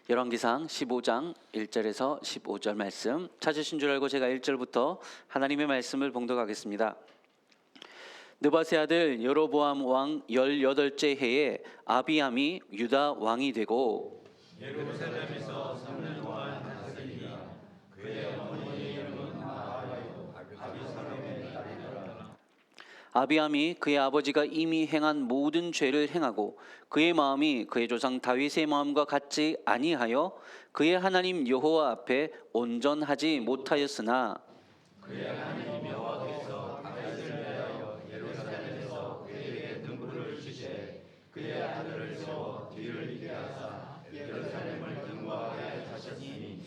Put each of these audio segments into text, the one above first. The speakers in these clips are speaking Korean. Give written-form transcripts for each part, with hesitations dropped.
열왕기상 15장 1절에서 15절 말씀 찾으신 줄 알고 제가 1절부터 하나님의 말씀을 봉독하겠습니다. 느밧의 아들 여로보암 왕 18째 해에 아비암이 유다 왕이 되고 예루살렘에서 3년 동안 다스리니라. 그의 어머니의 이름은 마아요 아비살롬의 딸이더라. 아비암이 그의 아버지가 이미 행한 모든 죄를 행하고 그의 마음이 그의 조상 다윗의 마음과 같지 아니하여 그의 하나님 여호와 앞에 온전하지 못하였으나 그의 하나님 여호와께서 다윗을 위하여 예루살렘에서 그에게 등불을 주시되 그의 아들을 세워 뒤를 잇게 하사 예루살렘을 견고하게 하셨으니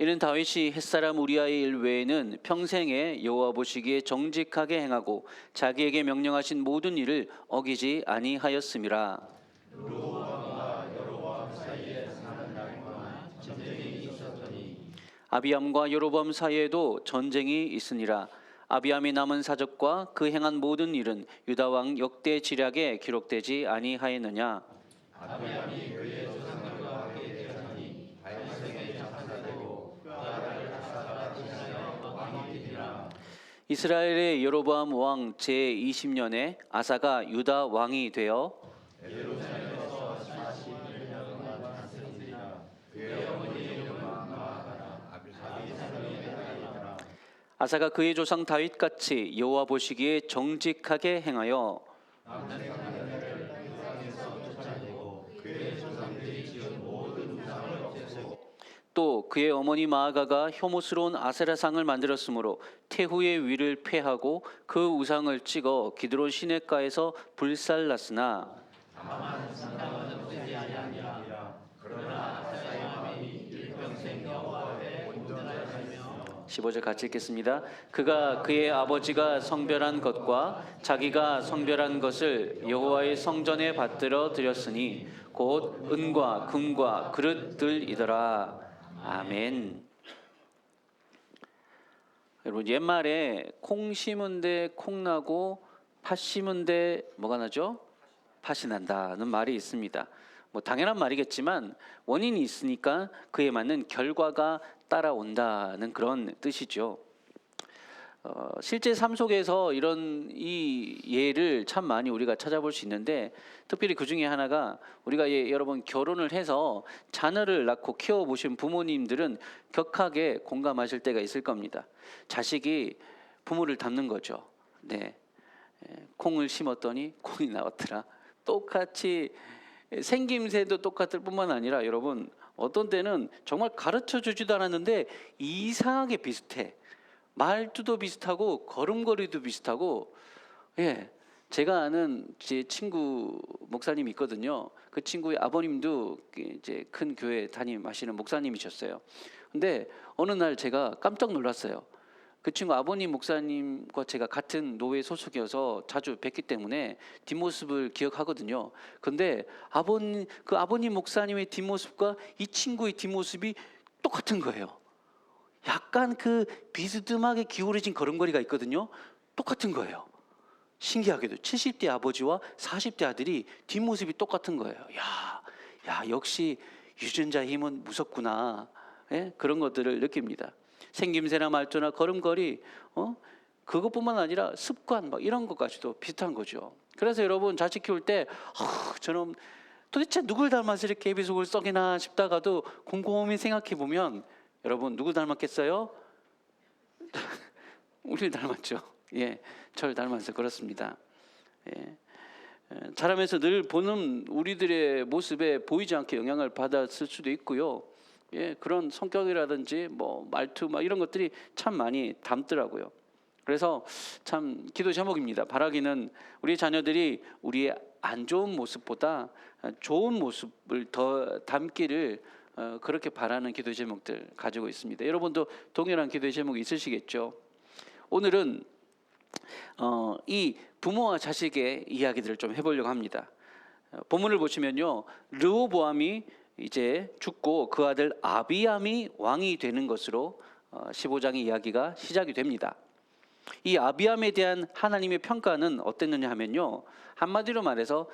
이는 다윗이 햇사람 우리아의 일 외에는 평생에 여호와 보시기에 정직하게 행하고 자기에게 명령하신 모든 일을 어기지 아니하였음이라. 르호보암과 여로보암 사이에 4년 동안 전쟁이 있었더니 아비암과 여로보암 사이에도 전쟁이 있으니라. 아비암이 남은 사적과 그 행한 모든 일은 유다 왕 역대 지략에 기록되지 아니하였느냐. 아비암이 그의 조상들과 함께 되었더니 다윗에게 장사되고 그 아들 아사가 지나여 왕이 되니라. 이스라엘의 여로보암 왕 제20년에 아사가 유다 왕이 되어 예루살렘에서 41년 동안 다스리니라. 그의 어머니의 이름은 마아가라 아비살롬의 딸이더라. 아사가 그의 조상 다윗같이 여호와 보시기에 정직하게 행하여 남색하는 우상에서 쫓아내고 그의 조상들이 지은 모든 우상을 없애고 또 그의 어머니 마아가가 혐오스러운 아세라상을 만들었으므로 태후의 위를 폐하고 그 우상을 찍어 기드론 시냇가에서 불살랐으나 다만 상당은 없애지 아니하니라. 그러나 아사의 마음이 일평생 여호와 앞에 온전하였으며 15절 같이 읽겠습니다. 그가 그의 아버지가 성별한 것과 자기가 성별한 것을 여호와의 성전에 받들어 드렸으니 곧 은과 금과 그릇들이더라. 아멘. 여러분, 옛말에 콩 심은데 콩 나고 팥 심은데 뭐가 나죠? 팥이 난다는 말이 있습니다. 뭐 당연한 말이겠지만 원인이 있으니까 그에 맞는 결과가 따라온다는 그런 뜻이죠. 실제 삶 속에서 이런 이 예를 참 많이 우리가 찾아볼 수 있는데, 특별히 그 중에 하나가 우리가 여러분 결혼을 해서 자녀를 낳고 키워보신 부모님들은 격하게 공감하실 때가 있을 겁니다. 자식이 부모를 닮는 거죠. 네, 콩을 심었더니 콩이 나왔더라. 똑같이 생김새도 똑같을 뿐만 아니라 여러분 어떤 때는 정말 가르쳐 주지도 않았는데 이상하게 비슷해. 말투도 비슷하고 걸음걸이도 비슷하고. 제가 아는 제 친구 목사님이 있거든요. 그 친구의 아버님도 이제 큰 교회 담임하시는 목사님이셨어요. 근데 어느 날 제가 깜짝 놀랐어요. 그 친구 아버님 목사님과 제가 같은 노회 소속이어서 자주 뵙기 때문에 뒷모습을 기억하거든요. 근데 그 아버님 목사님의 뒷모습과 이 친구의 뒷모습이 똑같은 거예요. 약간 그 비스듬하게 기울어진 걸음걸이가 있거든요. 똑같은 거예요. 신기하게도 70대 아버지와 40대 아들이 뒷모습이 똑같은 거예요. 야, 역시 유전자의 힘은 무섭구나. 그런 것들을 느낍니다. 생김새나 말투나 걸음걸이, 그것뿐만 아니라 습관, 막 이런 것까지도 비슷한 거죠. 그래서 여러분 자식 키울 때 저는 도대체 누굴 닮아서 이렇게 애비속을 썩이나 싶다가도 곰곰이 생각해 보면 여러분 누구 닮았겠어요? 우리 닮았죠. 저를 닮아서 그렇습니다. 자라면서 늘 보는 우리들의 모습에 보이지 않게 영향을 받았을 수도 있고요. 그런 성격이라든지 뭐 말투 막 이런 것들이 참 많이 닮더라고요. 그래서 참 기도 제목입니다. 바라기는 우리 자녀들이 우리의 안 좋은 모습보다 좋은 모습을 더 담기를 그렇게 바라는 기도 제목들 가지고 있습니다. 여러분도 동일한 기도 제목이 있으시겠죠? 오늘은 이 부모와 자식의 이야기들을 좀 해보려고 합니다. 본문을 보시면요, 르호보암이 이제 죽고 그 아들 아비암이 왕이 되는 것으로 15장의 이야기가 시작이 됩니다. 이 아비암에 대한 하나님의 평가는 어땠느냐 하면요, 한마디로 말해서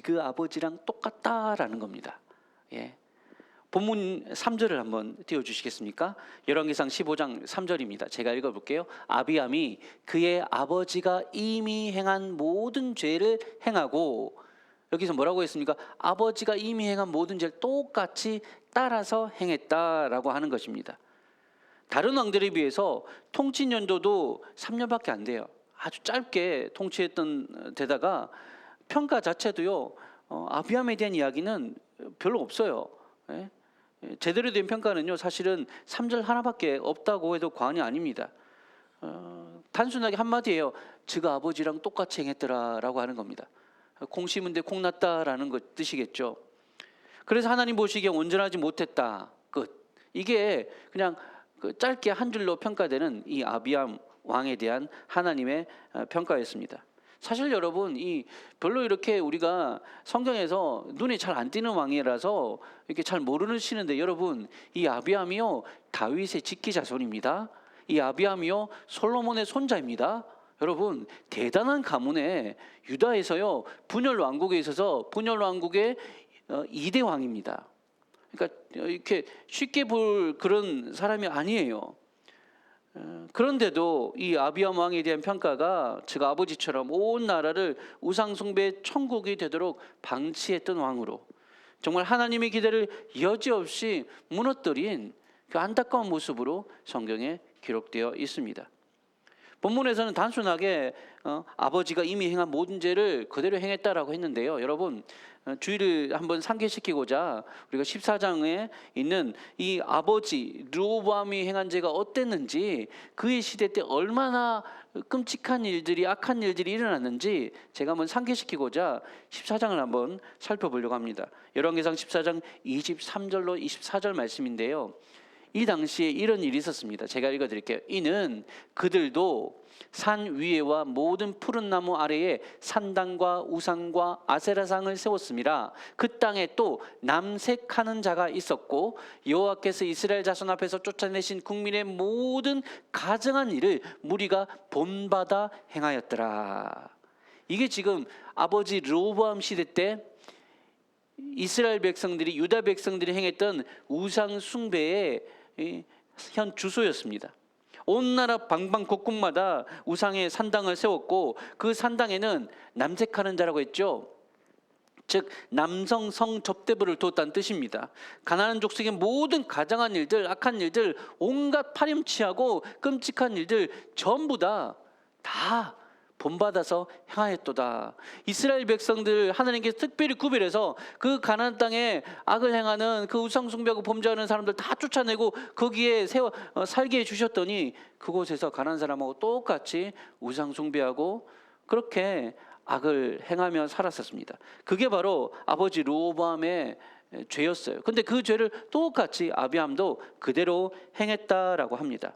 그 아버지랑 똑같다라는 겁니다. 본문 3절을 한번 띄워주시겠습니까? 열왕기상 15장 3절입니다. 제가 읽어볼게요. 아비암이 그의 아버지가 이미 행한 모든 죄를 행하고, 여기서 뭐라고 했습니까? 아버지가 이미 행한 모든 죄를 똑같이 따라서 행했다라고 하는 것입니다. 다른 왕들에 비해서 통치 연도도 3년밖에 안 돼요. 아주 짧게 통치했던 데다가 평가 자체도요, 아비암에 대한 이야기는 별로 없어요. 예? 제대로 된 평가는요, 사실은 3절 하나밖에 없다고 해도 과언이 아닙니다. 단순하게 한마디예요. 저가 아버지랑 똑같이 행했더라라고 하는 겁니다. 콩 심은 데 콩 났다라는 것 뜻이겠죠. 그래서 하나님 보시기에 온전하지 못했다. 끝. 이게 그냥 짧게 한 줄로 평가되는 이 아비암 왕에 대한 하나님의 평가였습니다. 사실 여러분, 이 별로 이렇게 우리가 성경에서 눈에 잘 안 띄는 왕이라서 이렇게 잘 모르시는데, 여러분, 이 아비암이요 다윗의 직계 자손입니다. 이 아비암이요 솔로몬의 손자입니다. 여러분, 대단한 가문에 유다에서요 분열 왕국에 있어서 분열 왕국의 2대 왕입니다. 그러니까 이렇게 쉽게 볼 그런 사람이 아니에요. 그런데도 이 아비암 왕에 대한 평가가 제가 아버지처럼 온 나라를 우상 숭배 천국이 되도록 방치했던 왕으로, 정말 하나님의 기대를 여지없이 무너뜨린 그 안타까운 모습으로 성경에 기록되어 있습니다. 본문에서는 단순하게 아버지가 이미 행한 모든 죄를 그대로 행했다라고 했는데요. 여러분, 주의를 한번 상기시키고자 우리가 14장에 있는 이 아버지 르호보암이 행한 죄가 어땠는지, 그의 시대 때 얼마나 끔찍한 일들이, 악한 일들이 일어났는지 제가 한번 상기시키고자 14장을 한번 살펴보려고 합니다. 열왕기상 14장 23절로 24절 말씀인데요. 이 당시에 이런 일이 있었습니다. 제가 읽어드릴게요. 이는 그들도 산 위에와 모든 푸른 나무 아래에 산당과 우상과 아세라상을 세웠습니다. 그 땅에 또 남색하는 자가 있었고, 여호와께서 이스라엘 자손 앞에서 쫓아내신 국민의 모든 가증한 일을 무리가 본받아 행하였더라. 이게 지금 아버지 르호보암 시대 때 이스라엘 백성들이, 유다 백성들이 행했던 우상 숭배의 현 주소였습니다. 온 나라 방방곡곡마다 우상의 산당을 세웠고, 그 산당에는 남색하는 자라고 했죠. 즉 남성 성접대부를 뒀다는 뜻입니다. 가나안 족속의 모든 가장한 일들, 악한 일들, 온갖 파렴치하고 끔찍한 일들 전부 다 본받아서 행하였도다. 이스라엘 백성들 하나님께서 특별히 구별해서 그 가나안 땅에 악을 행하는, 그 우상 숭배하고 범죄하는 사람들 다 쫓아내고 거기에 살게 해주셨더니, 그곳에서 가나안 사람하고 똑같이 우상 숭배하고 그렇게 악을 행하며 살았었습니다. 그게 바로 아버지 르호보암의 죄였어요. 근데 그 죄를 똑같이 아비암도 그대로 행했다라고 합니다.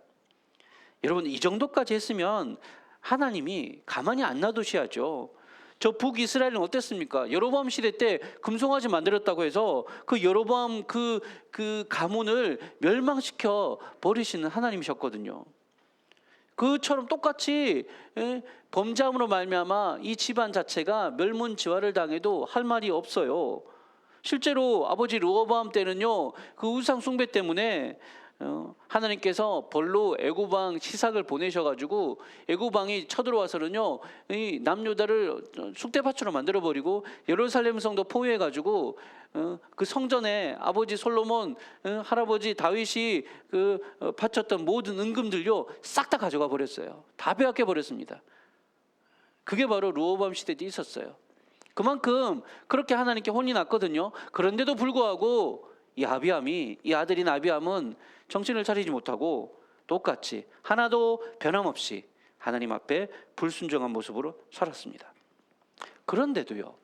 여러분, 이 정도까지 했으면 하나님이 가만히 안 놔두셔야죠. 저 북이스라엘은 어땠습니까? 여로보암 시대 때 금송아지 만들었다고 해서 그 여로보암 그 가문을 멸망시켜 버리시는 하나님이셨거든요. 그처럼 똑같이 범죄함으로 말미암아 이 집안 자체가 멸문지화를 당해도 할 말이 없어요. 실제로 아버지 르호보암 때는요, 그 우상 숭배 때문에 하나님께서 벌로 애굽 왕 시삭을 보내셔가지고 애굽 왕이 쳐들어와서는요, 이 남유다를 쑥대밭으로 만들어버리고 예루살렘 성도 포위해가지고 그 성전에 아버지 솔로몬, 할아버지 다윗이 바쳤던 모든 은금들요 싹 다 가져가 버렸어요. 다 빼앗겨 버렸습니다. 그게 바로 르호보암 시대 때 있었어요. 그만큼 그렇게 하나님께 혼이 났거든요. 그런데도 불구하고 이 아들인 아비암은 정신을 차리지 못하고 똑같이 하나도 변함없이 하나님 앞에 불순종한 모습으로 살았습니다. 그런데도요,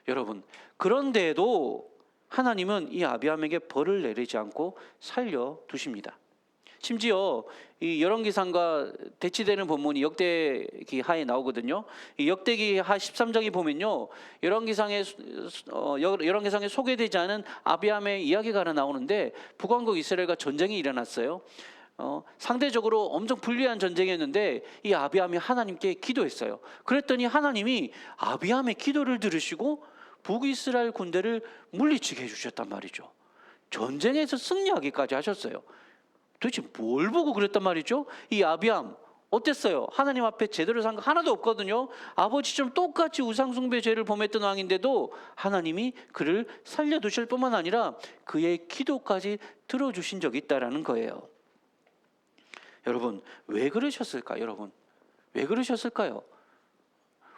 여러분, 그런데도 하나님은 이 아비암에게 벌을 내리지 않고 살려두십니다. 심지어 이 열왕기상과 대치되는 본문이 역대기 하에 나오거든요. 이 역대기 하 13장에 보면요, 열왕기상에 소개되지 않은 아비암의 이야기가 하나 나오는데, 북왕국 이스라엘과 전쟁이 일어났어요. 상대적으로 엄청 불리한 전쟁이었는데 이 아비암이 하나님께 기도했어요. 그랬더니 하나님이 아비암의 기도를 들으시고 북이스라엘 군대를 물리치게 해주셨단 말이죠. 전쟁에서 승리하기까지 하셨어요. 도대체 뭘 보고 그랬단 말이죠? 이 아비암 어땠어요? 하나님 앞에 제대로 산 거 하나도 없거든요. 아버지처럼 똑같이 우상숭배 죄를 범했던 왕인데도 하나님이 그를 살려두실 뿐만 아니라 그의 기도까지 들어주신 적이 있다라는 거예요. 여러분, 왜 그러셨을까요? 여러분, 왜 그러셨을까요?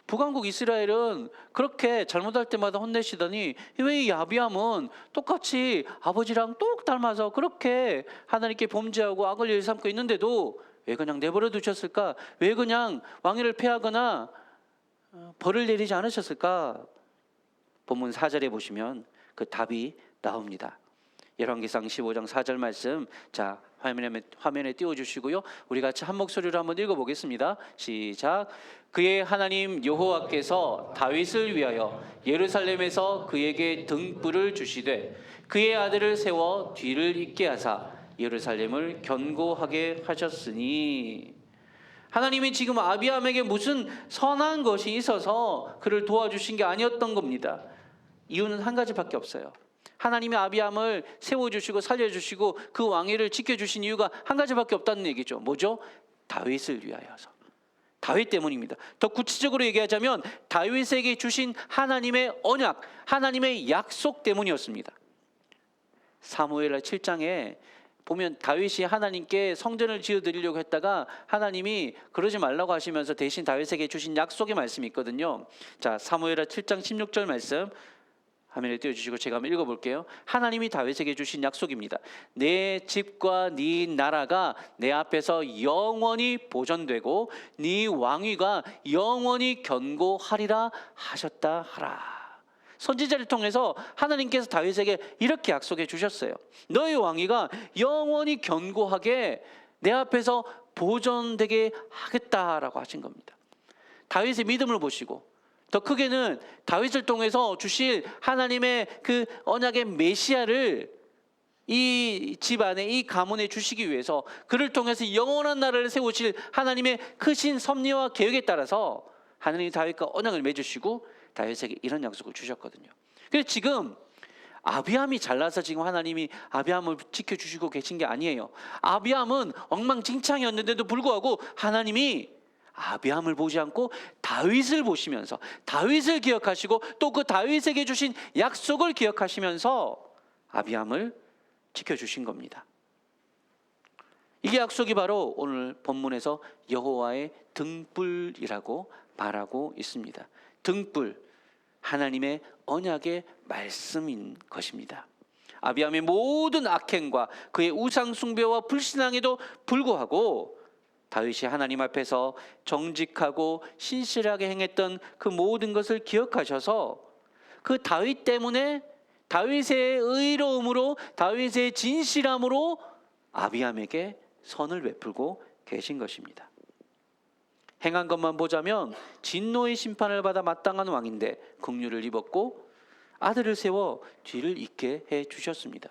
북왕국 이스라엘은 그렇게 잘못할 때마다 혼내시더니 왜 이 아비암은 똑같이 아버지랑 똑 닮아서 그렇게 하나님께 범죄하고 악을 일삼고 있는데도 왜 그냥 내버려 두셨을까? 왜 그냥 왕위를 폐하거나 벌을 내리지 않으셨을까? 본문 4절에 보시면 그 답이 나옵니다. 열왕기상 15장 4절 말씀, 자 화면에 띄워주시고요. 우리 같이 한 목소리로 한번 읽어보겠습니다. 시작. 그의 하나님 여호와께서 다윗을 위하여 예루살렘에서 그에게 등불을 주시되 그의 아들을 세워 뒤를 잇게 하사 예루살렘을 견고하게 하셨으니. 하나님이 지금 아비암에게 무슨 선한 것이 있어서 그를 도와주신 게 아니었던 겁니다. 이유는 한 가지밖에 없어요. 하나님이 아비암을 세워주시고 살려주시고 그 왕위를 지켜주신 이유가 한 가지밖에 없다는 얘기죠. 뭐죠? 다윗을 위하여서. 다윗 때문입니다. 더 구체적으로 얘기하자면 다윗에게 주신 하나님의 언약, 하나님의 약속 때문이었습니다. 사무엘하 7장에 보면 다윗이 하나님께 성전을 지어드리려고 했다가 하나님이 그러지 말라고 하시면서 대신 다윗에게 주신 약속의 말씀이 있거든요. 자, 사무엘하 7장 16절 말씀 화면에 띄워주시고 제가 한번 읽어볼게요. 하나님이 다윗에게 주신 약속입니다. 내 집과 네 나라가 내 앞에서 영원히 보존되고 네 왕위가 영원히 견고하리라 하셨다 하라. 선지자를 통해서 하나님께서 다윗에게 이렇게 약속해 주셨어요. 너의 왕위가 영원히 견고하게 내 앞에서 보존되게 하겠다라고 하신 겁니다. 다윗의 믿음을 보시고 더 크게는 다윗을 통해서 주실 하나님의 그 언약의 메시아를 이 집안에, 이 가문에 주시기 위해서 그를 통해서 영원한 나라를 세우실 하나님의 크신 섭리와 계획에 따라서 하나님이 다윗과 언약을 맺으시고 다윗에게 이런 약속을 주셨거든요. 그래서 지금 아비암이 잘나서 지금 하나님이 아비암을 지켜주시고 계신 게 아니에요. 아비암은 엉망진창이었는데도 불구하고 하나님이 아비암을 보지 않고 다윗을 보시면서 다윗을 기억하시고 또 그 다윗에게 주신 약속을 기억하시면서 아비암을 지켜주신 겁니다. 이게 약속이 바로 오늘 본문에서 여호와의 등불이라고 말하고 있습니다. 등불, 하나님의 언약의 말씀인 것입니다. 아비암의 모든 악행과 그의 우상 숭배와 불신앙에도 불구하고 다윗이 하나님 앞에서 정직하고 신실하게 행했던 그 모든 것을 기억하셔서 그 다윗 때문에 다윗의 의로움으로 다윗의 진실함으로 아비암에게 선을 베풀고 계신 것입니다. 행한 것만 보자면 진노의 심판을 받아 마땅한 왕인데 긍휼을 입었고 아들을 세워 뒤를 잇게 해 주셨습니다.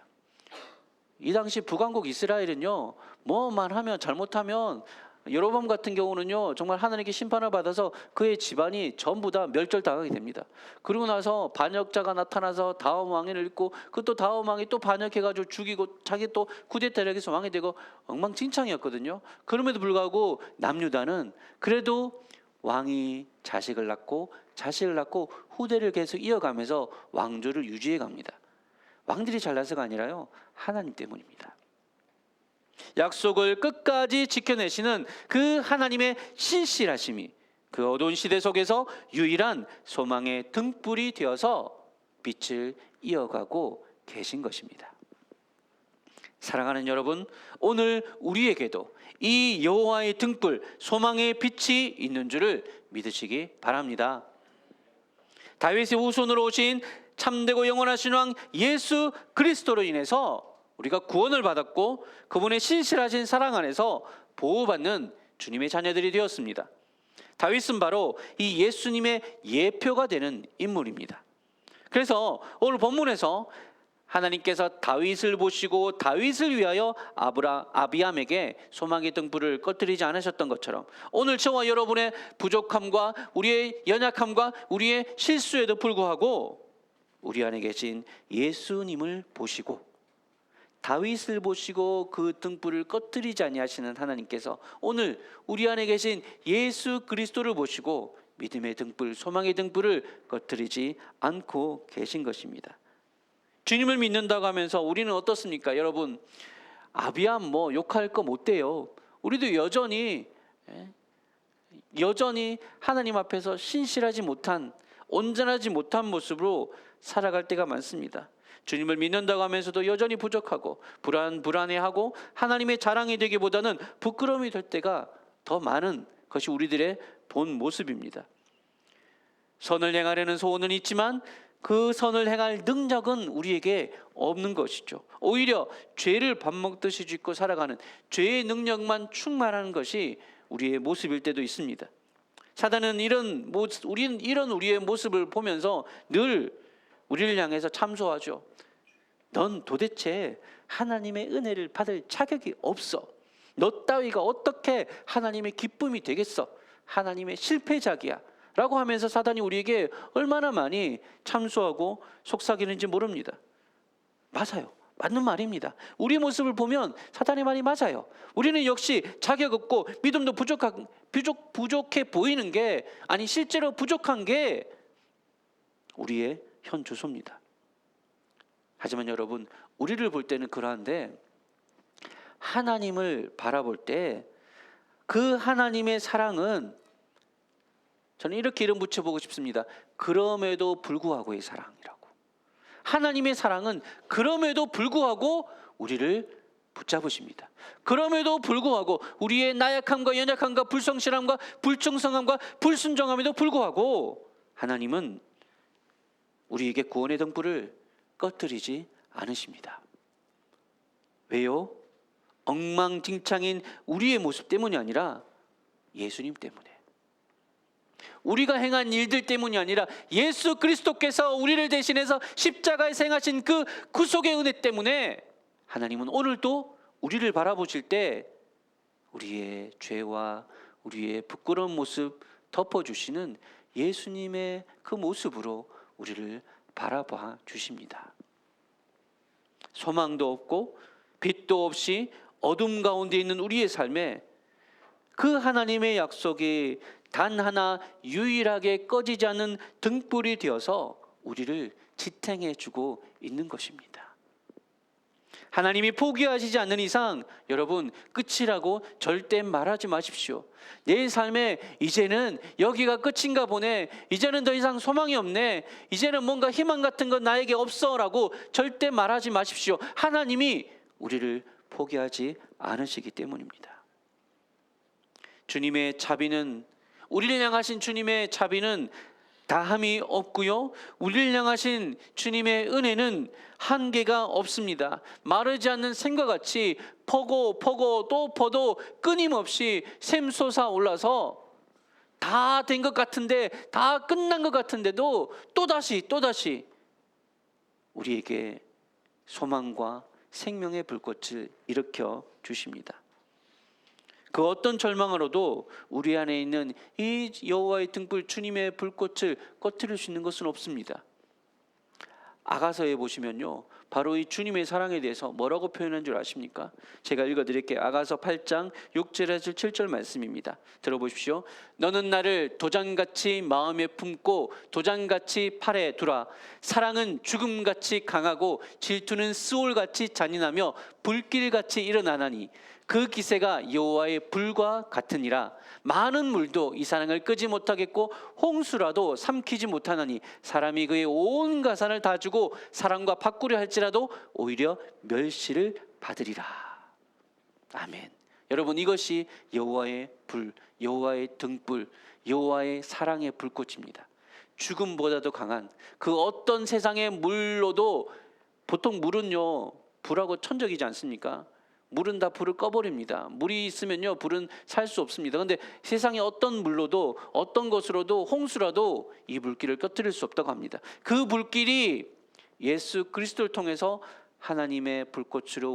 이 당시 북왕국 이스라엘은요, 뭐만 하면 잘못하면 여로보암 같은 경우는요 정말 하나님께 심판을 받아서 그의 집안이 전부 다 멸절당하게 됩니다. 그리고 나서 반역자가 나타나서 다음 왕위를 잇고 그 또 다음 왕이 또 반역해가지고 죽이고 자기 또 쿠데타를 해서 왕이 되고 엉망진창이었거든요. 그럼에도 불구하고 남유다는 그래도 왕이 자식을 낳고 자식을 낳고 후대를 계속 이어가면서 왕조를 유지해 갑니다. 왕들이 잘나서가 아니라요, 하나님 때문입니다. 약속을 끝까지 지켜내시는 그 하나님의 신실하심이 그 어두운 시대 속에서 유일한 소망의 등불이 되어서 빛을 이어가고 계신 것입니다. 사랑하는 여러분, 오늘 우리에게도 이 여호와의 등불, 소망의 빛이 있는 줄을 믿으시기 바랍니다. 다윗의 후손으로 오신 참되고 영원하신 왕 예수 그리스도로 인해서 우리가 구원을 받았고 그분의 신실하신 사랑 안에서 보호받는 주님의 자녀들이 되었습니다. 다윗은 바로 이 예수님의 예표가 되는 인물입니다. 그래서 오늘 본문에서 하나님께서 다윗을 보시고 다윗을 위하여 아비암에게 소망의 등불을 꺼뜨리지 않으셨던 것처럼 오늘 저와 여러분의 부족함과 우리의 연약함과 우리의 실수에도 불구하고 우리 안에 계신 예수님을 보시고 다윗을 보시고 그 등불을 꺼뜨리지 아니하시는 하나님께서 오늘 우리 안에 계신 예수 그리스도를 보시고 믿음의 등불, 소망의 등불을 꺼뜨리지 않고 계신 것입니다. 주님을 믿는다고 하면서 우리는 어떻습니까? 여러분, 아비암 뭐 욕할 거 못 돼요. 우리도 여전히 하나님 앞에서 신실하지 못한, 온전하지 못한 모습으로 살아갈 때가 많습니다. 주님을 믿는다고 하면서도 여전히 부족하고 불안해하고 하나님의 자랑이 되기보다는 부끄러움이 될 때가 더 많은 것이 우리들의 본 모습입니다. 선을 행하려는 소원은 있지만 그 선을 행할 능력은 우리에게 없는 것이죠. 오히려 죄를 밥 먹듯이 짓고 살아가는 죄의 능력만 충만하는 것이 우리의 모습일 때도 있습니다. 사단은 우리는 이런 우리의 모습을 보면서 늘 우리를 향해서 참소하죠. 넌 도대체 하나님의 은혜를 받을 자격이 없어. 너 따위가 어떻게 하나님의 기쁨이 되겠어? 하나님의 실패작이야 라고 하면서 사단이 우리에게 얼마나 많이 참소하고 속삭이는지 모릅니다. 맞아요. 맞는 말입니다. 우리 모습을 보면 사단의 말이 맞아요. 우리는 역시 자격 없고 믿음도 부족해 보이는 게, 아니 실제로 부족한 게 우리의 현 주소입니다. 하지만 여러분, 우리를 볼 때는 그러한데 하나님을 바라볼 때 그 하나님의 사랑은, 저는 이렇게 이름 붙여보고 싶습니다. 그럼에도 불구하고의 사랑이라고. 하나님의 사랑은 그럼에도 불구하고 우리를 붙잡으십니다. 그럼에도 불구하고 우리의 나약함과 연약함과 불성실함과 불충성함과 불순종함에도 불구하고 하나님은 우리에게 구원의 등불을 꺼뜨리지 않으십니다. 왜요? 엉망진창인 우리의 모습 때문이 아니라 예수님 때문에, 우리가 행한 일들 때문이 아니라 예수 그리스도께서 우리를 대신해서 십자가에서 행하신 그 구속의 은혜 때문에 하나님은 오늘도 우리를 바라보실 때 우리의 죄와 우리의 부끄러운 모습 덮어주시는 예수님의 그 모습으로 우리를 바라봐 주십니다. 소망도 없고 빛도 없이 어둠 가운데 있는 우리의 삶에 그 하나님의 약속이 단 하나 유일하게 꺼지지 않는 등불이 되어서 우리를 지탱해 주고 있는 것입니다. 하나님이 포기하시지 않는 이상 여러분, 끝이라고 절대 말하지 마십시오. 내 삶에 이제는 여기가 끝인가 보네, 이제는 더 이상 소망이 없네, 이제는 뭔가 희망 같은 건 나에게 없어 라고 절대 말하지 마십시오. 하나님이 우리를 포기하지 않으시기 때문입니다. 주님의 자비는, 우리를 향하신 주님의 자비는 다함이 없고요, 우리를 향하신 주님의 은혜는 한계가 없습니다. 마르지 않는 샘과 같이 퍼고 또 퍼도 끊임없이 샘솟아 올라서 다 된 것 같은데, 다 끝난 것 같은데도 또다시 우리에게 소망과 생명의 불꽃을 일으켜 주십니다. 그 어떤 절망으로도 우리 안에 있는 이 여호와의 등불, 주님의 불꽃을 꺼뜨릴 수 있는 것은 없습니다. 아가서에 보시면요, 바로 이 주님의 사랑에 대해서 뭐라고 표현한 줄 아십니까? 제가 읽어드릴게요. 아가서 8장 6절에서 7절 말씀입니다. 들어보십시오. 너는 나를 도장같이 마음에 품고 도장같이 팔에 두라. 사랑은 죽음같이 강하고 질투는 스올같이 잔인하며 불길같이 일어나나니 그 기세가 여호와의 불과 같으니라. 많은 물도 이 사랑을 끄지 못하겠고 홍수라도 삼키지 못하나니 사람이 그의 온 가산을 다 주고 사랑과 바꾸려 할지라도 오히려 멸시를 받으리라. 아멘. 여러분, 이것이 여호와의 불, 여호와의 등불, 여호와의 사랑의 불꽃입니다. 죽음보다도 강한 그 어떤 세상의 물로도, 보통 물은요 불하고 천적이지 않습니까? 물은 다 불을 꺼버립니다. 물이 있으면요 불은 살 수 없습니다. 그런데 세상의 어떤 물로도, 어떤 것으로도, 홍수라도 이 불길을 꺼뜨릴 수 없다고 합니다. 그 불길이 예수 그리스도를 통해서 하나님의 불꽃으로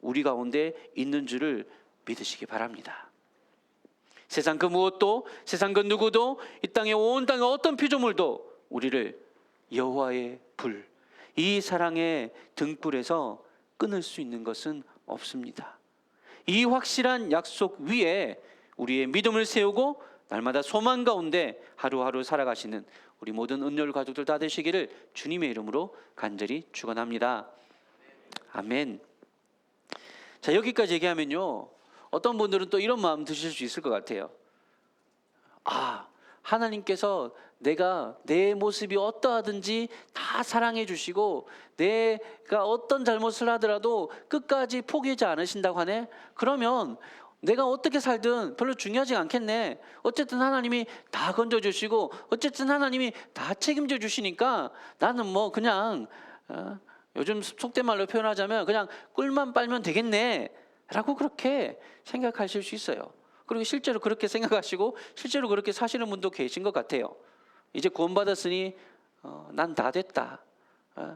우리 가운데 있는 줄을 믿으시기 바랍니다. 세상 그 무엇도, 세상 그 누구도, 이 땅의 온 땅의 어떤 피조물도 우리를 여호와의 불, 이 사랑의 등불에서 끊을 수 있는 것은 없습니다. 이 확실한 약속 위에 우리의 믿음을 세우고 날마다 소망 가운데 하루하루 살아가시는 우리 모든 은혜로 가족들 다 되시기를 주님의 이름으로 간절히 축원합니다. 아멘. 자, 여기까지 얘기하면요, 어떤 분들은 또 이런 마음 드실 수 있을 것 같아요. 하나님께서 내가 내 모습이 어떠하든지 다 사랑해 주시고 내가 어떤 잘못을 하더라도 끝까지 포기하지 않으신다고 하네? 그러면 내가 어떻게 살든 별로 중요하지 않겠네. 어쨌든 하나님이 다 건져주시고 어쨌든 하나님이 다 책임져 주시니까 나는 뭐 그냥 요즘 속된 말로 표현하자면 그냥 꿀만 빨면 되겠네 라고 그렇게 생각하실 수 있어요. 그리고 실제로 그렇게 생각하시고 실제로 그렇게 사시는 분도 계신 것 같아요. 이제 구원받았으니 난 다 됐다,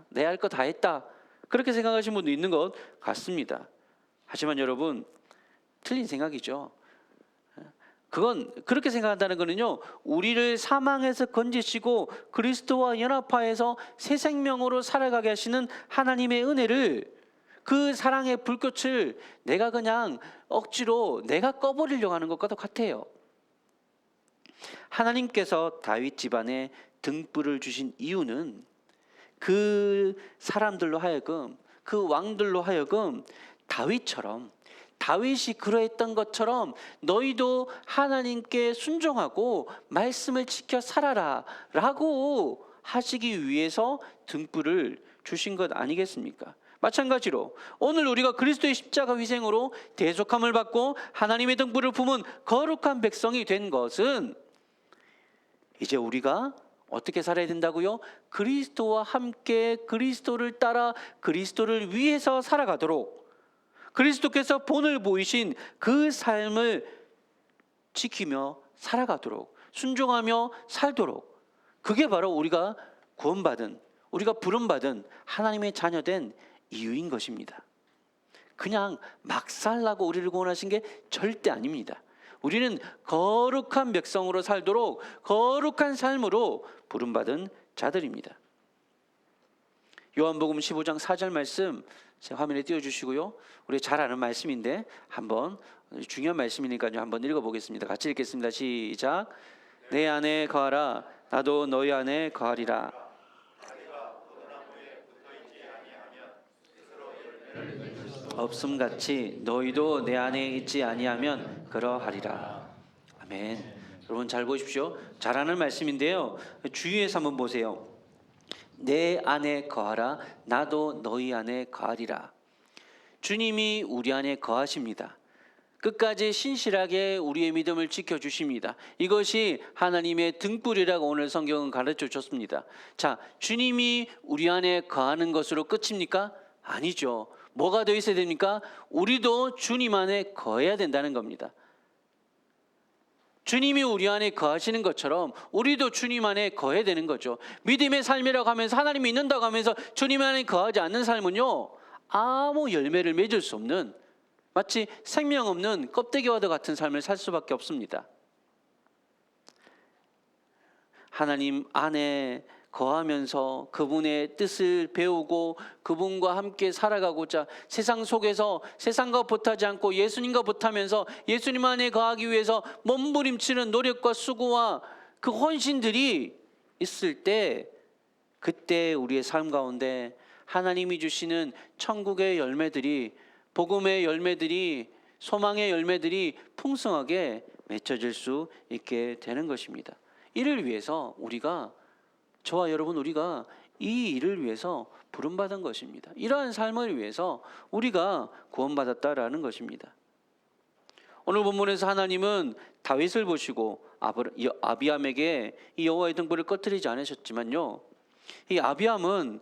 내 할 거 다 했다, 그렇게 생각하시는 분도 있는 것 같습니다. 하지만 여러분, 틀린 생각이죠. 그건 그렇게 생각한다는 거는요, 우리를 사망에서 건지시고 그리스도와 연합하여서 새 생명으로 살아가게 하시는 하나님의 은혜를, 그 사랑의 불꽃을 내가 그냥 억지로 내가 꺼버리려고 하는 것과도 같아요. 하나님께서 다윗 집안에 등불을 주신 이유는 그 사람들로 하여금, 그 왕들로 하여금 다윗처럼, 다윗이 그러했던 것처럼 너희도 하나님께 순종하고 말씀을 지켜 살아라 라고 하시기 위해서 등불을 주신 것 아니겠습니까? 마찬가지로 오늘 우리가 그리스도의 십자가 희생으로 대속함을 받고 하나님의 등불을 품은 거룩한 백성이 된 것은 이제 우리가 어떻게 살아야 된다고요? 그리스도와 함께 그리스도를 따라 그리스도를 위해서 살아가도록, 그리스도께서 본을 보이신 그 삶을 지키며 살아가도록, 순종하며 살도록, 그게 바로 우리가 구원받은, 우리가 부름받은 하나님의 자녀된 이유인 것입니다. 그냥 막 살라고 우리를 구원하신 게 절대 아닙니다. 우리는 거룩한 백성으로 살도록 거룩한 삶으로 부름받은 자들입니다. 요한복음 15장 4절 말씀 화면에 띄워주시고요. 우리 잘 아는 말씀인데 한번, 중요한 말씀이니까요, 한번 읽어보겠습니다. 같이 읽겠습니다. 시작. 내 안에 거하라 나도 너희 안에 거하리라. 없음같이 너희도 내 안에 있지 아니하면 그러하리라. 아멘. 여러분 잘 보십시오. 잘 아는 말씀인데요, 주위에서 한번 보세요. 내 안에 거하라 나도 너희 안에 거하리라. 주님이 우리 안에 거하십니다. 끝까지 신실하게 우리의 믿음을 지켜주십니다. 이것이 하나님의 등불이라고 오늘 성경은 가르쳐 줬습니다. 자, 주님이 우리 안에 거하는 것으로 끝입니까? 아니죠. 뭐가 더 있어야 됩니까? 우리도 주님 안에 거해야 된다는 겁니다. 주님이 우리 안에 거하시는 것처럼 우리도 주님 안에 거해야 되는 거죠. 믿음의 삶이라고 하면서, 하나님이 있는다고 하면서 주님 안에 거하지 않는 삶은요, 아무 열매를 맺을 수 없는, 마치 생명 없는 껍데기와도 같은 삶을 살 수밖에 없습니다. 하나님 안에 거하면서 그분의 뜻을 배우고 그분과 함께 살아가고자 세상 속에서 세상과 보타지 않고 예수님과 보타면서 예수님 안에 거하기 위해서 몸부림치는 노력과 수고와 그 헌신들이 있을 때, 그때 우리의 삶 가운데 하나님이 주시는 천국의 열매들이, 복음의 열매들이, 소망의 열매들이 풍성하게 맺혀질 수 있게 되는 것입니다. 이를 위해서 우리가, 저와 여러분, 우리가 이 일을 위해서 부름받은 것입니다. 이러한 삶을 위해서 우리가 구원받았다라는 것입니다. 오늘 본문에서 하나님은 다윗을 보시고 아비암에게 이 여호와의 등불을 꺼뜨리지 않으셨지만요, 이 아비암은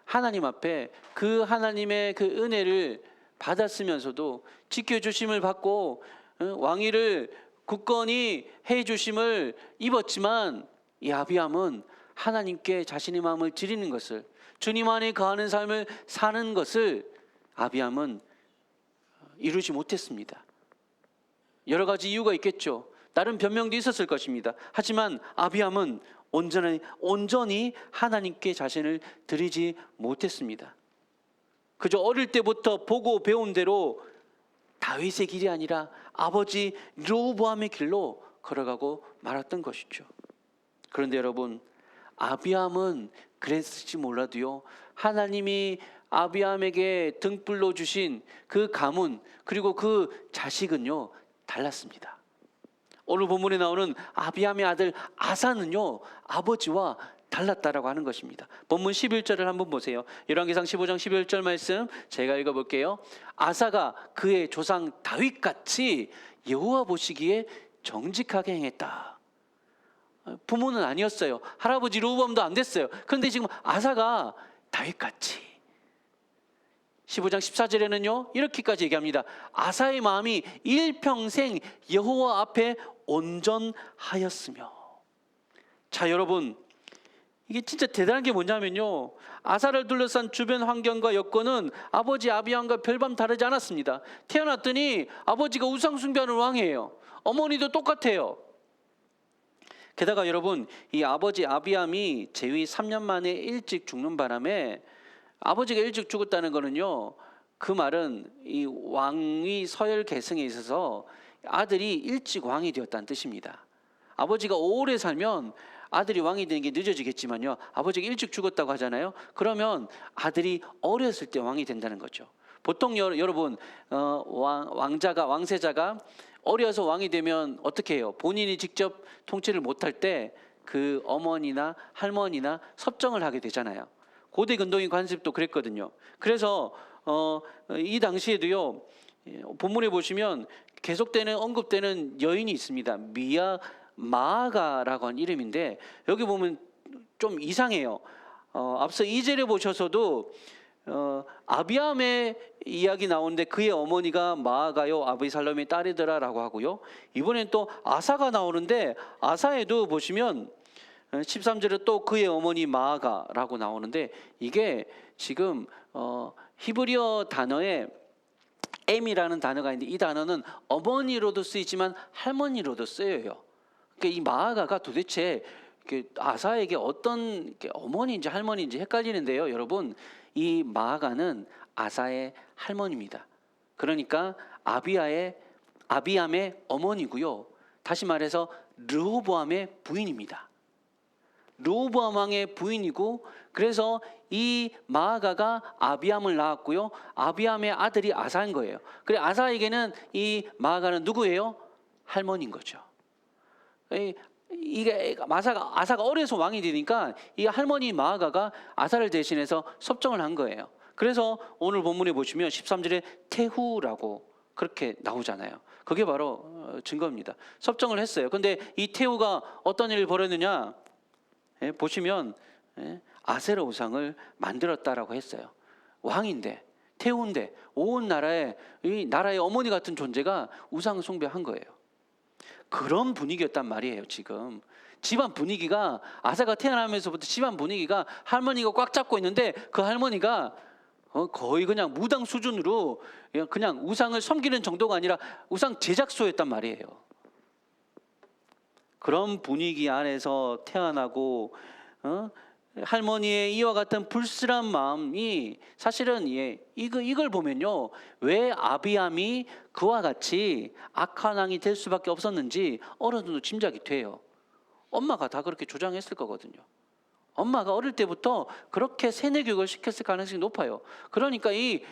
하나님 앞에 그 하나님의 그 은혜를 받았으면서도 지켜주심을 받고 왕위를 굳건히 해주심을 입었지만, 이 아비암은 하나님께 자신의 마음을 드리는 것을, 주님 안에 거하는 삶을 사는 것을 아비암은 이루지 못했습니다. 여러 가지 이유가 있겠죠. 다른 변명도 있었을 것입니다. 하지만 아비암은 온전히 하나님께 자신을 드리지 못했습니다. 그저 어릴 때부터 보고 배운 대로 다윗의 길이 아니라 아버지 르호보암의 길로 걸어가고 말았던 것이죠. 그런데 여러분, 아비암은 그랬을지 몰라도요, 하나님이 아비암에게 등불로 주신 그 가문 그리고 그 자식은요 달랐습니다. 오늘 본문에 나오는 아비암의 아들 아사는요 아버지와 달랐다라고 하는 것입니다. 본문 11절을 한번 보세요. 열왕기상 15장 11절 말씀 제가 읽어볼게요. 아사가 그의 조상 다윗같이 여호와 보시기에 정직하게 행했다. 부모는 아니었어요. 할아버지 르호보암도 안 됐어요. 그런데 지금 아사가 다윗같이, 15장 14절에는요 이렇게까지 얘기합니다. 아사의 마음이 일평생 여호와 앞에 온전하였으며. 자, 여러분, 이게 진짜 대단한 게 뭐냐면요, 아사를 둘러싼 주변 환경과 여건은 아버지 아비암과 별반 다르지 않았습니다. 태어났더니 아버지가 우상 숭배하는 왕이에요. 어머니도 똑같아요. 게다가 여러분, 이 아버지 아비암이 재위 3년 만에 일찍 죽는 바람에, 아버지가 일찍 죽었다는 거는요, 그 말은 이 왕위 서열 계승에 있어서 아들이 일찍 왕이 되었다는 뜻입니다. 아버지가 오래 살면 아들이 왕이 되는 게 늦어지겠지만요, 아버지가 일찍 죽었다고 하잖아요. 그러면 아들이 어렸을 때 왕이 된다는 거죠. 보통 여러분, 왕세자가 어려서 왕이 되면 어떻게 해요? 본인이 직접 통치를 못할 때 그 어머니나 할머니나 섭정을 하게 되잖아요. 고대 근동인 관습도 그랬거든요. 그래서 이 당시에도요, 본문에 보시면 계속되는 언급되는 여인이 있습니다. 마아가라고 하는 이름인데, 여기 보면 좀 이상해요. 앞서 2절에 보셔서도 아비암의 이야기 나오는데 그의 어머니가 마아가요 아비살롬의 딸이더라라고 하고요. 이번엔 또 아사가 나오는데 아사에도 보시면 13절에 또 그의 어머니 마아가라고 나오는데, 이게 지금 히브리어 단어에 M이라는 단어가 있는데, 이 단어는 어머니로도 쓰이지만 할머니로도 쓰여요. 그러니까 이 마아가가 도대체 아사에게 어떤 어머니인지 할머니인지 헷갈리는데요, 여러분, 이 마아가는 아사의 할머니입니다. 그러니까 아비암의 어머니고요. 다시 말해서 르호보암의 부인입니다. 르호보암 왕의 부인이고, 그래서 이 마아가가 아비암을 낳았고요, 아비암의 아들이 아사인 거예요. 그래, 아사에게는 이 마아가는 누구예요? 할머니인 거죠. 이게 아사가 어려서 왕이 되니까 이 할머니 마아가가 아사를 대신해서 섭정을 한 거예요. 그래서 오늘 본문에 보시면 13절에 태후라고 그렇게 나오잖아요. 그게 바로 증거입니다. 섭정을 했어요. 근데 이 태후가 어떤 일을 벌였느냐, 보시면 아세라 우상을 만들었다라고 했어요. 왕인데, 태후인데, 온 나라의 이 나라의 어머니 같은 존재가 우상 숭배한 거예요. 그런 분위기였단 말이에요. 지금 집안 분위기가, 아사가 태어나면서부터 집안 분위기가 할머니가 꽉 잡고 있는데, 그 할머니가 거의 그냥 무당 수준으로 그냥 우상을 섬기는 정도가 아니라 우상 제작소였단 말이에요. 그런 분위기 안에서 태어나고 할머니의 이와 같은 불순한 마음이 사실은 이걸 보면요, 왜 아비암이 그와 같이 악한 왕이 될 수밖에 없었는지 어느 정도 짐작이 돼요. 엄마가 다 그렇게 조장했을 거거든요. 엄마가 어릴 때부터 그렇게 세뇌 교육을 시켰을 가능성이 높아요. 그러니까 이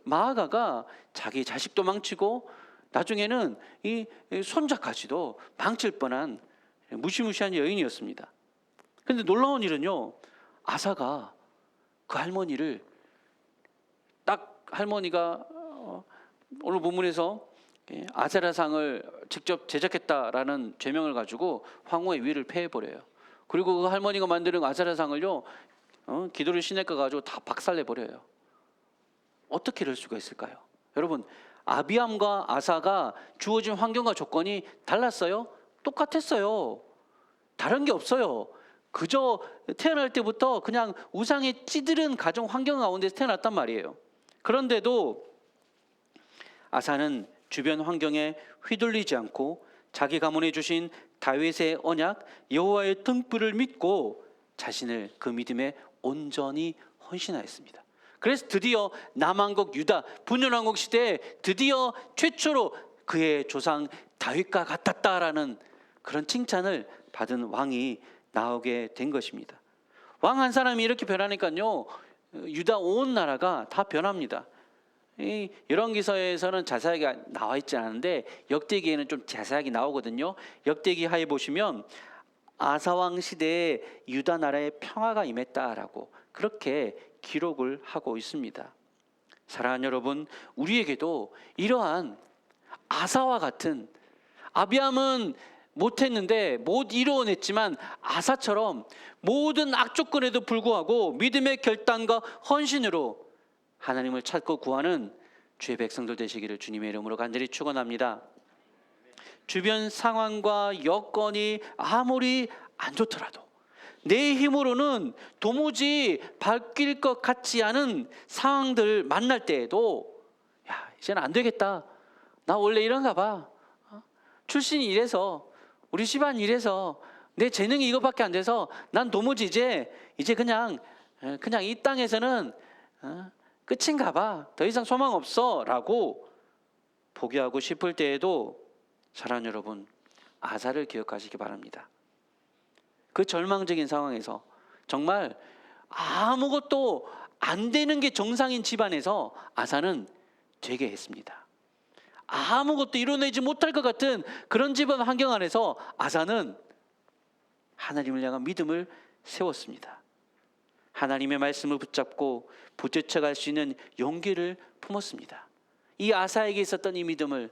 마아가가 자기 자식도 망치고 나중에는 이 손자까지도 망칠 뻔한 무시무시한 여인이었습니다. 그런데 놀라운 일은요, 아사가 그 할머니를 딱, 할머니가 오늘 본문에서 아세라상을 직접 제작했다라는 죄명을 가지고 황후의 위를 폐해버려요. 그리고 그 할머니가 만드는 아세라상을요, 기도를 시내가 가지고 다 박살내버려요. 어떻게 이럴 수가 있을까요? 여러분, 아비암과 아사가 주어진 환경과 조건이 달랐어요? 똑같았어요. 다른 게 없어요. 그저 태어날 때부터 그냥 우상에 찌들은 가정 환경 가운데서 태어났단 말이에요. 그런데도 아사는 주변 환경에 휘둘리지 않고 자기 가문에 주신 다윗의 언약 여호와의 등불을 믿고 자신을 그 믿음에 온전히 헌신하였습니다. 그래서 드디어 남왕국 유다 분열왕국 시대에 드디어 최초로 그의 조상 다윗과 같았다라는 그런 칭찬을 받은 왕이 나오게 된 것입니다. 왕 한 사람이 이렇게 변하니까요, 유다 온 나라가 다 변합니다. 이 열왕기서에서는 자세하게 나와 있지 않은데 역대기에는 좀 자세하게 나오거든요. 역대기 하에 보시면 아사왕 시대에 유다 나라에 평화가 임했다라고 그렇게 기록을 하고 있습니다. 사랑하는 여러분, 우리에게도 이러한 아사와 같은, 아비암은 못했는데 못 이루어냈지만 아사처럼 모든 악조건에도 불구하고 믿음의 결단과 헌신으로 하나님을 찾고 구하는 주의 백성들 되시기를 주님의 이름으로 간절히 축원합니다. 주변 상황과 여건이 아무리 안 좋더라도 내 힘으로는 도무지 바뀔 것 같지 않은 상황들 만날 때에도 야, 이제는 안 되겠다. 나 원래 이런가 봐. 출신이 이래서, 우리 집안 이래서, 내 재능이 이것밖에 안 돼서 난 도무지 이제 그냥 이 땅에서는 끝인가 봐. 더 이상 소망 없어 라고 포기하고 싶을 때에도 사랑하는 여러분, 아사를 기억하시기 바랍니다. 그 절망적인 상황에서 정말 아무것도 안 되는 게 정상인 집안에서 아사는 되게 했습니다. 아무것도 이뤄내지 못할 것 같은 그런 집안 환경 안에서 아사는 하나님을 향한 믿음을 세웠습니다. 하나님의 말씀을 붙잡고 부딪혀갈 수 있는 용기를 품었습니다. 이 아사에게 있었던 이 믿음을,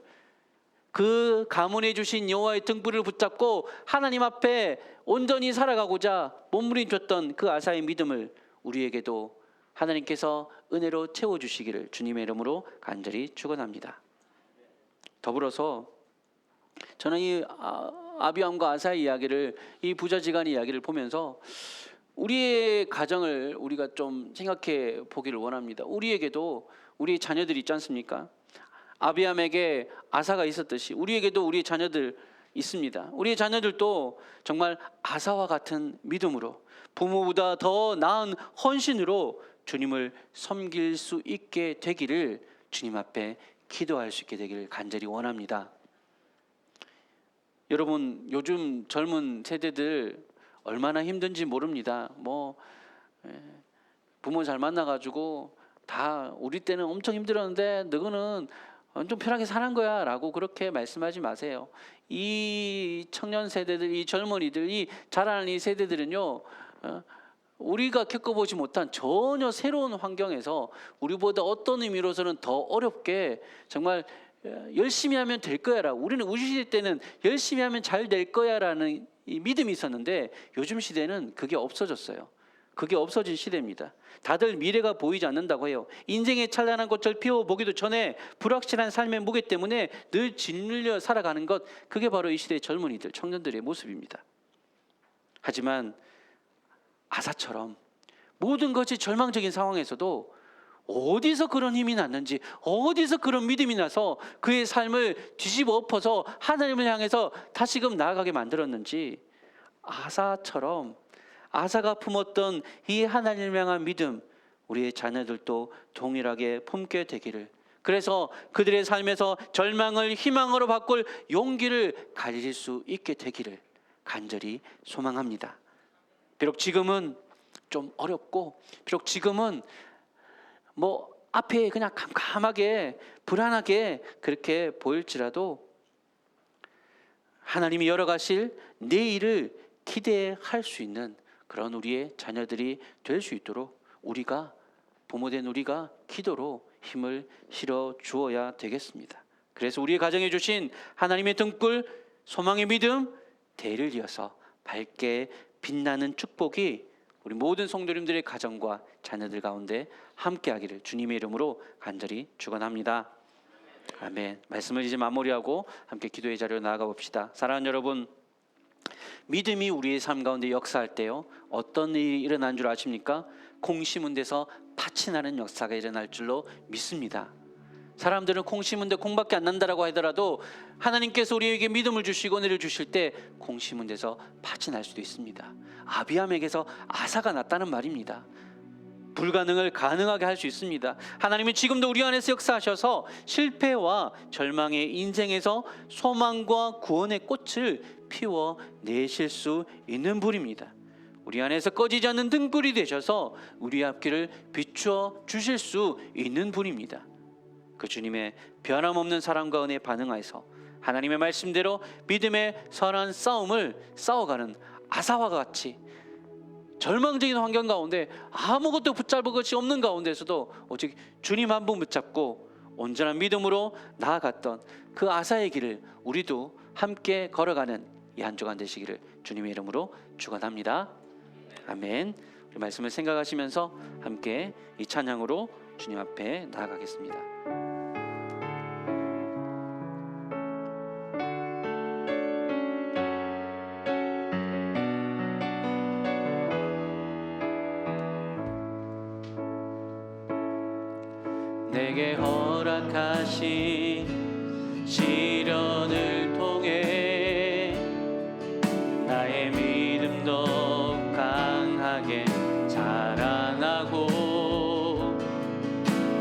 그 가문에 주신 여호와의 등불을 붙잡고 하나님 앞에 온전히 살아가고자 몸부림쳤던 그 아사의 믿음을 우리에게도 하나님께서 은혜로 채워주시기를 주님의 이름으로 간절히 축원합니다. 더불어서 저는 이 아비암과 아사의 이야기를, 이 부자지간의 이야기를 보면서 우리의 가정을 우리가 좀 생각해 보기를 원합니다. 우리에게도 우리 자녀들이 있지 않습니까? 아비암에게 아사가 있었듯이 우리에게도 우리의 자녀들 있습니다. 우리의 자녀들도 정말 아사와 같은 믿음으로, 부모보다 더 나은 헌신으로 주님을 섬길 수 있게 되기를 주님 앞에 기도할 수 있게 되기를 간절히 원합니다. 여러분, 요즘 젊은 세대들 얼마나 힘든지 모릅니다. 부모 잘 만나가지고 다 우리 때는 엄청 힘들었는데 너희는 좀 편하게 사는 거야 라고 그렇게 말씀하지 마세요. 이 청년 세대들, 이 젊은이들, 이 자라는 이 세대들은요, 우리가 겪어보지 못한 전혀 새로운 환경에서 우리보다 어떤 의미로서는 더 어렵게 정말 열심히 하면 될 거야 라고, 우리는 우리 시대 때는 열심히 하면 잘 될 거야 라는 이 믿음이 있었는데 요즘 시대는 그게 없어졌어요. 그게 없어진 시대입니다. 다들 미래가 보이지 않는다고 해요. 인생의 찬란한 꽃을 피워보기도 전에 불확실한 삶의 무게 때문에 늘 짓눌려 살아가는 것, 그게 바로 이 시대의 젊은이들, 청년들의 모습입니다. 하지만 아사처럼 모든 것이 절망적인 상황에서도 어디서 그런 힘이 났는지, 어디서 그런 믿음이 나서 그의 삶을 뒤집어 엎어서 하나님을 향해서 다시금 나아가게 만들었는지, 아사처럼 아사가 품었던 이 하나님을 향한 믿음, 우리의 자녀들도 동일하게 품게 되기를, 그래서 그들의 삶에서 절망을 희망으로 바꿀 용기를 가질 수 있게 되기를 간절히 소망합니다. 비록 지금은 좀 어렵고, 비록 지금은 앞에 그냥 캄캄하게 불안하게 그렇게 보일지라도 하나님이 열어가실 내일을 기대할 수 있는 그런 우리의 자녀들이 될 수 있도록 우리가, 부모된 우리가 기도로 힘을 실어 주어야 되겠습니다. 그래서 우리의 가정에 주신 하나님의 등불, 소망의 믿음, 대를 이어서 밝게 빛나는 축복이 우리 모든 성도님들의 가정과 자녀들 가운데 함께하기를 주님의 이름으로 간절히 축원합니다. 아멘. 말씀을 이제 마무리하고 함께 기도의 자리로 나아가 봅시다. 사랑하는 여러분, 믿음이 우리의 삶 가운데 역사할 때요, 어떤 일이 일어난 줄 아십니까? 콩 심은 데서 팥이 나는 역사가 일어날 줄로 믿습니다. 사람들은 콩 심은데 콩밖에 안 난다라고 하더라도 하나님께서 우리에게 믿음을 주시고 은혜를 주실 때 콩 심은 데서 팥이 날 수도 있습니다. 아비암에게서 아사가 났다는 말입니다. 불가능을 가능하게 할 수 있습니다. 하나님은 지금도 우리 안에서 역사하셔서 실패와 절망의 인생에서 소망과 구원의 꽃을 피워내실 수 있는 분입니다. 우리 안에서 꺼지지 않는 등불이 되셔서 우리 앞길을 비추어 주실 수 있는 분입니다. 그 주님의 변함없는 사랑과 은혜에 반응하여서 하나님의 말씀대로 믿음의 선한 싸움을 싸워가는 아사와 같이 절망적인 환경 가운데 아무것도 붙잡을 것이 없는 가운데서도 오직 주님 한 분 붙잡고 온전한 믿음으로 나아갔던 그 아사의 길을 우리도 함께 걸어가는 이 한 주간 되시기를 주님의 이름으로 축원합니다. 아멘. 우리 말씀을 생각하시면서 함께 이 찬양으로 주님 앞에 나아가겠습니다. 내게 허락하신 시련을 통해 나의 믿음도 강하게 자라나고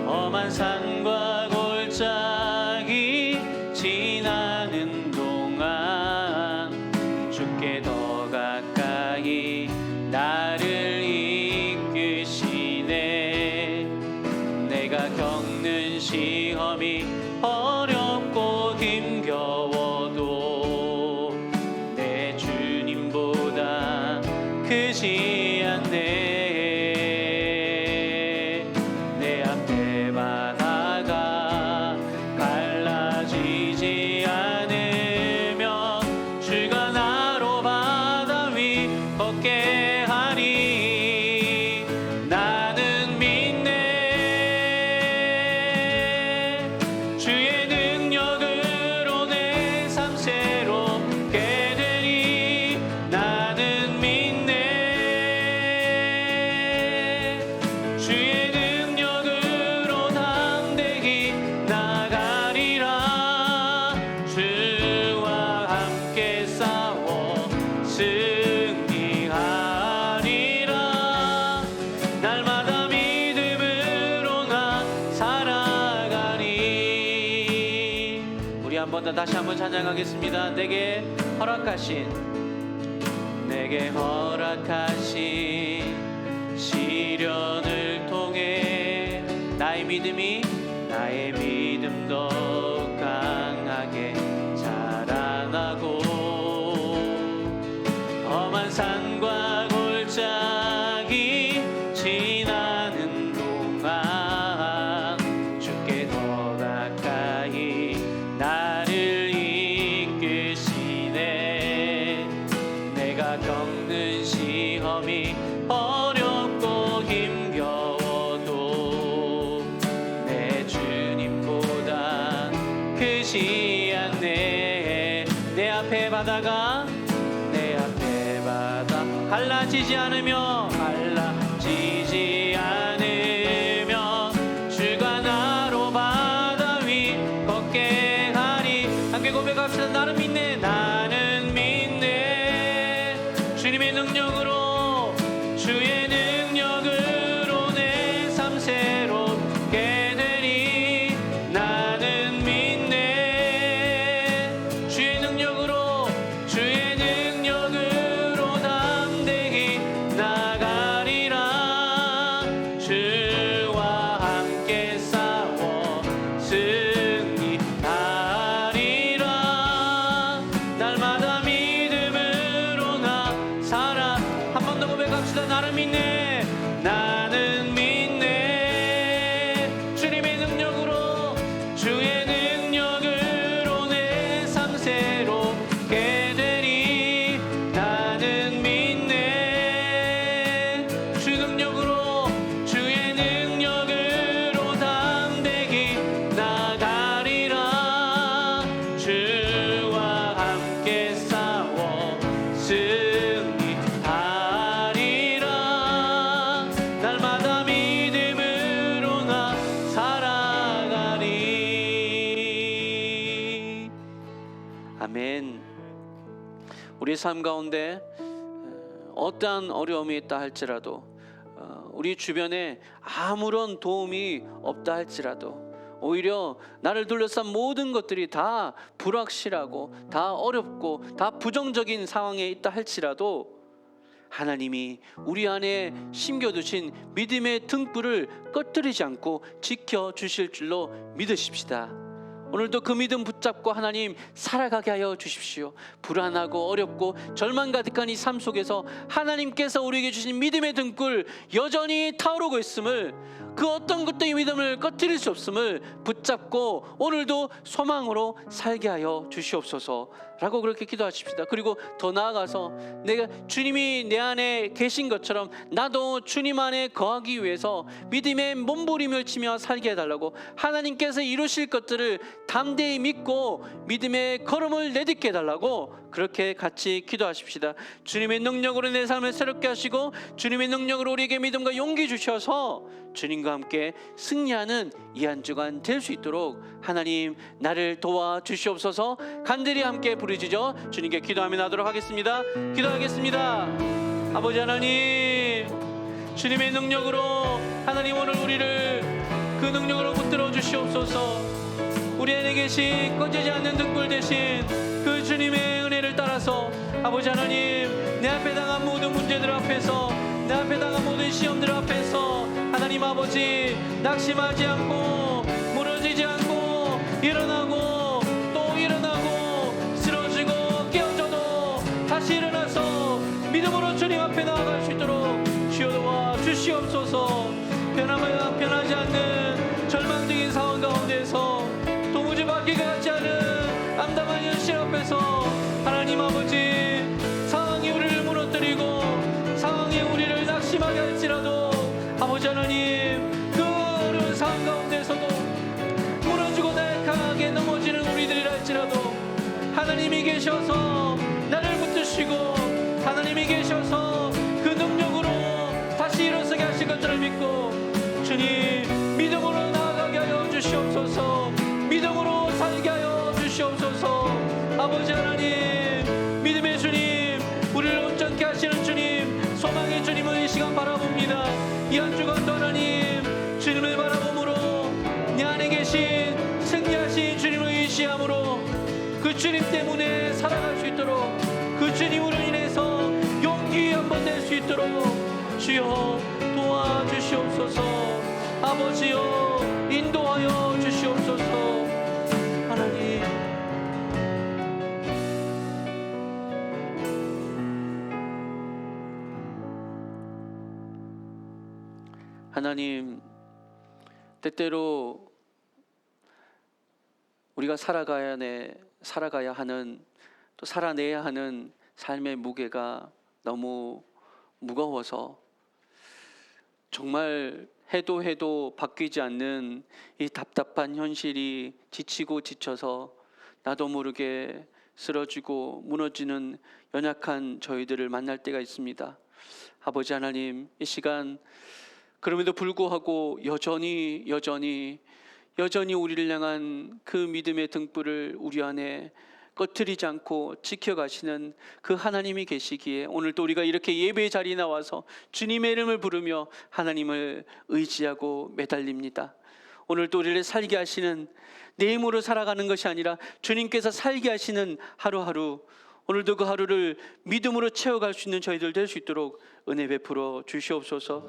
험한 산과 골짜기 지나는 동안 주께 더 가까이 나를 이끄시네. 내가 겪는 시험이 어렵고 힘겨워도 내 주님보다 크지 않네. 내 앞에 바다가 갈라지지 않으면 주가 나로 바다 위 걷게 하리. 나는 믿네. 주의 능력으로 내 삶 새롭게 되리. 나는 믿네. 주의 능력으로 담대히 나가리라. 주와 함께 싸워 승리하리라. 날마다 믿음으로 나 살아가리. 우리 한 번 더 다시 한번 찬양하겠습니다. 내게 허락하신 시련을 통해 나의 믿음도 강하게 자라나고 험한 산과 골짜기 지나는 동안 주께 더 가까이 나를 이끄시네. 내가 겪는 시험이 어렵고 힘겨워도 내 주님보다 크지 않네. 내 앞에 바다 갈라지지 않으며 주가 나로 바다 위 걷게 하리. 함께 고백합시다. 나는 믿네. 나는 믿네. 주님의 능력으로 주의 능력으로 내 삶 새롭게 되리. 나는 믿네. 주의 능력으로 담대히 나가리라. 주와 함께 싸워 승리하리라. 날마다 믿음으로 나 살아. 한 번 더 고백합시다. 나는 믿네. 나는 믿네. 주님의 능력으로 주의 능력으로 내 삶 새롭게 되리. 나는 믿네. 주의 능력으로 담대히 나가리라. 주와 함께 싸워 승리하리라. 날마다 믿음으로 나 살아가리. 아멘. 우리 삶 가운데 어떠한 어려움이 있다 할지라도 우리 우리 주변에 아무런 도움이 없다 할지라도, 오히려 나를 둘러싼 모든 것들이 다 불확실하고 다 어렵고 다 부정적인 상황에 있다 할지라도 하나님이 우리 안에 심겨두신 믿음의 등불을 꺼뜨리지 않고 지켜주실 줄로 믿으십시다. 오늘도 그 믿음 붙잡고 하나님 살아가게 하여 주십시오. 불안하고 어렵고 절망 가득한 이 삶 속에서 하나님께서 우리에게 주신 믿음의 등불 여전히 타오르고 있음을, 그 어떤 것도 이 믿음을 꺼뜨릴 수 없음을 붙잡고 오늘도 소망으로 살게 하여 주시옵소서라고 그렇게 기도하십시다. 그리고 더 나아가서 내가 주님이 내 안에 계신 것처럼 나도 주님 안에 거하기 위해서 믿음의 몸부림을 치며 살게 해달라고, 하나님께서 이루실 것들을 담대히 믿고 믿음의 걸음을 내딛게 해달라고 그렇게 같이 기도하십시다. 주님의 능력으로 내 삶을 새롭게 하시고 주님의 능력으로 우리에게 믿음과 용기 주셔서 주님과 함께 승리하는 이 한 주간 될 수 있도록 하나님 나를 도와주시옵소서. 간절히 함께 부르짖어 주님께 기도하며 나도록 하겠습니다. 기도하겠습니다. 아버지 하나님, 주님의 능력으로 하나님 오늘 우리를 그 능력으로 붙들어 주시옵소서. 우리 안에 계신 꺼지지 않는 등불 대신 그 주님의 은혜를 따라서 아버지 하나님, 내 앞에 당한 모든 문제들 앞에서, 내 앞에 당한 모든 시험들 앞에서 하나님 아버지 낙심하지 않고 무너지지 않고 일어나고 또 일어나고 쓰러지고 깨어져도 다시 일어나서 믿음으로 주님 앞에 나아갈 수 있도록 주여 도와 주시옵소서. 변하지 않는 절망적인 상황 가운데서 도무지 바뀌게 하지 않은 암담한 현실 앞에서 하나님 아버지, 상황이 우리를 무너뜨리고 상황이 우리를 낙심하게 할지라도 아버지 하나님, 그 어려운 상황 가운데서도 무너지고 나약하게 넘어지는 우리들이라 할지라도 하나님이 계셔서 나를 붙드시고 하나님이 계셔서 그 능력으로 다시 일어서게 하실 것들을 믿고 주님 믿음으로 나아가게 하여 주시옵소서. 믿음으로 살게 하여 주시옵소서. 아버지 하나님, 믿음의 주님, 우리를 온전케 하시는 주님, 소망의 주님을 이 시간 바라봅니다. 이 한 주간도 하나님 주님을 바라봄으로 내 안에 계신 승리하신 주님을 의지함으로 그 주님 때문에 살아갈 수 있도록, 그 주님으로 인해서 용기 한번 낼 수 있도록 주여 도와주시옵소서. 아버지여 인도하여 주시옵소서. 하나님, 하나님, 때때로 우리가 살아가야 하는, 또 살아내야 하는 삶의 무게가 너무 무거워서 정말 해도 바뀌지 않는 이 답답한 현실이 지치고 지쳐서 나도 모르게 쓰러지고 무너지는 연약한 저희들을 만날 때가 있습니다. 아버지 하나님, 이 시간 그럼에도 불구하고 여전히 우리를 향한 그 믿음의 등불을 우리 안에 꺼트리지 않고 지켜가시는 그 하나님이 계시기에 오늘도 우리가 이렇게 예배의 자리에 나와서 주님의 이름을 부르며 하나님을 의지하고 매달립니다. 오늘도 우리를 살게 하시는, 내 힘으로 살아가는 것이 아니라 주님께서 살게 하시는 하루하루, 오늘도 그 하루를 믿음으로 채워갈 수 있는 저희들 될 수 있도록 은혜 베풀어 주시옵소서.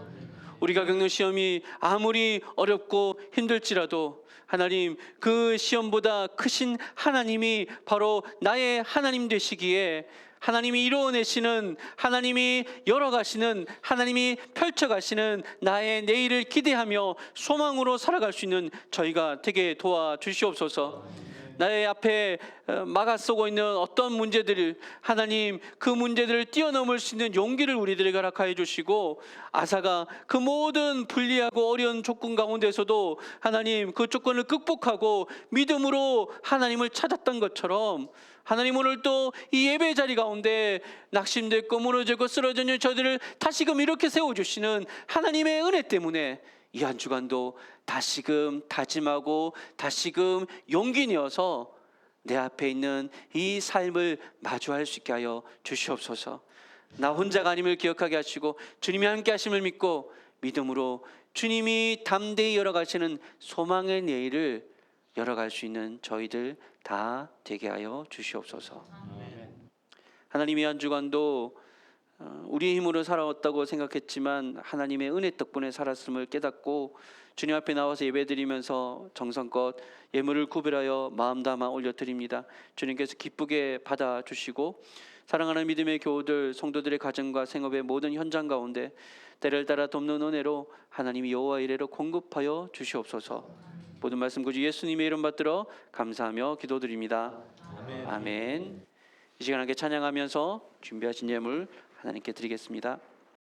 우리가 겪는 시험이 아무리 어렵고 힘들지라도 하나님, 그 시험보다 크신 하나님이 바로 나의 하나님 되시기에 하나님이 이루어내시는, 하나님이 열어가시는, 하나님이 펼쳐가시는 나의 내일을 기대하며 소망으로 살아갈 수 있는 저희가 되게 도와주시옵소서. 나의 앞에 막아 쏘고 있는 어떤 문제들을 하나님, 그 문제들을 뛰어넘을 수 있는 용기를 우리들에게 허락하여 주시고, 아사가 그 모든 불리하고 어려운 조건 가운데서도 하나님 그 조건을 극복하고 믿음으로 하나님을 찾았던 것처럼 하나님, 오늘 또 이 예배 자리 가운데 낙심됐고 무너지고 쓰러진 저들을 다시금 이렇게 세워주시는 하나님의 은혜 때문에 이 한 주간도 다시금 다짐하고 다시금 용기 내어서 내 앞에 있는 이 삶을 마주할 수 있게 하여 주시옵소서. 나 혼자가 아님을 기억하게 하시고 주님이 함께 하심을 믿고 믿음으로 주님이 담대히 열어가시는 소망의 내일을 열어갈 수 있는 저희들 다 되게 하여 주시옵소서. 하나님이 한 주간도 우리의 힘으로 살아왔다고 생각했지만 하나님의 은혜 덕분에 살았음을 깨닫고 주님 앞에 나와서 예배드리면서 정성껏 예물을 구별하여 마음 담아 올려드립니다. 주님께서 기쁘게 받아주시고 사랑하는 믿음의 교우들 성도들의 가정과 생업의 모든 현장 가운데 때를 따라 돕는 은혜로 하나님이 여호와 이레로 공급하여 주시옵소서. 모든 말씀 구주 예수님의 이름 받들어 감사하며 기도드립니다. 아멘. 이 시간 함께 찬양하면서 준비하신 예물 하나님께 드리겠습니다.